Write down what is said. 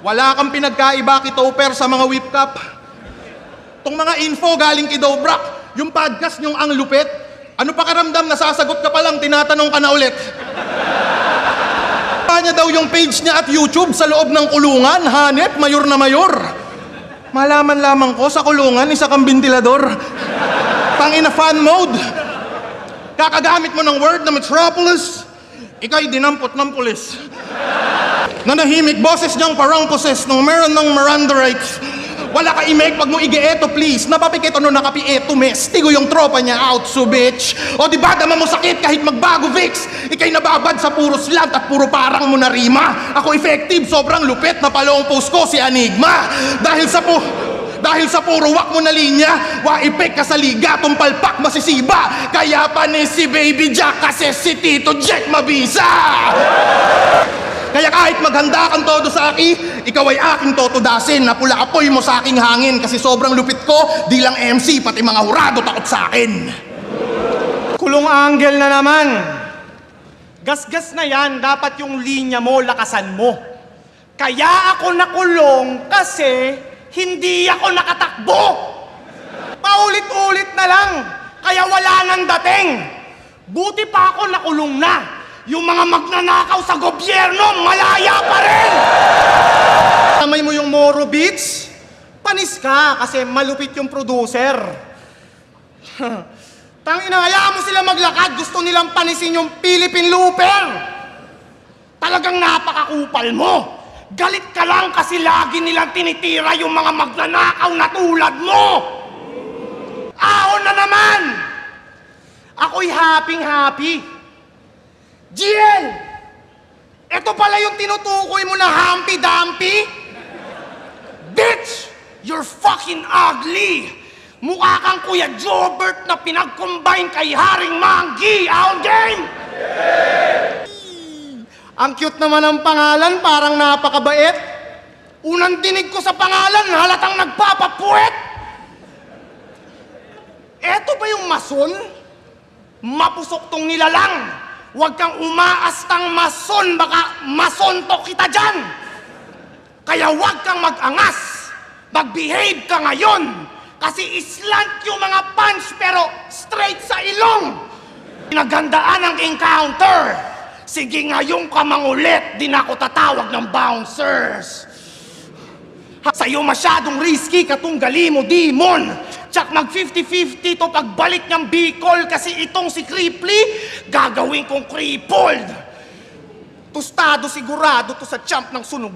Wala kang pinagkaiba kitoper sa mga whip cup. Tong mga info galing kay Dobrak, yung podcast nyong ang lupit, ano pakiramdam na sasagot ka pa lang, tinatanong ka na ulit. Kanya daw yung page niya at YouTube sa loob ng kulungan, hanep, mayor na mayor. Malaman lamang ko sa kulungan, isa kang bentilador. Tangina fan mode. Kakagamit mo ng word na metropolis, ika'y dinampot ng pulis. Nanahimik boses niyang parang poses nung meron ng Miranda rights. Wala ka imake, wag mo ige-eto please. Napapikit ano nakapi-eto mes. Tigo yung tropa niya out so bitch. O diba dama mo sakit kahit magbago Vicks. Ika'y nababad sa puro slant at puro parang mo na rima. Ako effective, sobrang lupit na palong post ko si Enigma. Dahil sa puro wak mo na linya, waipek ka sa liga, tumpalpak masisiba. Kaya pa ni si Baby Jack kasi si Tito Jack mabisa. Kaya kahit maghanda kang todo sa akin, ikaw ay aking totodasin. Napula apoy mo sa aking hangin kasi sobrang lupit ko, di lang MC, pati mga hurado takot sa akin. Kulong angle na naman. Gasgas na yan, dapat yung linya mo, lakasan mo. Kaya ako nakulong kasi hindi ako nakatakbo. Paulit-ulit na lang, kaya wala nang dating. Buti pa ako nakulong na. Yung mga magnanakaw sa gobyerno, malaya pa rin! Tamay mo yung Moro Beats? Panis ka kasi malupit yung producer. Tangina, hayaan mo sila maglakad. Gusto nilang panisin yung Philippine Looper. Talagang napakakupal mo. Galit ka lang kasi lagi nilang tinitira yung mga magnanakaw na tulad mo. Ahon na naman! Ako'y happy. GL! Ito pala yung tinutukoy mo na Humpty-Dumpty? Bitch! You're fucking ugly! Mukha kang Kuya Jobert na pinag-combine kay Haring Manggi! All game! Ang cute naman ang pangalan, parang napakabait. Unang dinig ko sa pangalan, halatang nagpapapuwet. Eto ba yung mason? Mapusok tong nilalang. Huwag kang umaastang mason, baka masontok kita dyan. Kaya huwag kang mag-angas. Mag-behave ka ngayon. Kasi islant yung mga punch pero straight sa ilong. Pinagandaan ang encounter. Sige ngayon ka mangulit, di na ako tatawag ng bouncers. Sa'yo masyadong risky katunggali mo, demon. Tsak mag 50-50 to pagbalik niyang Bicol kasi itong si Cripply, gagawin kong crippled. Tostado sigurado to sa champ ng sunog.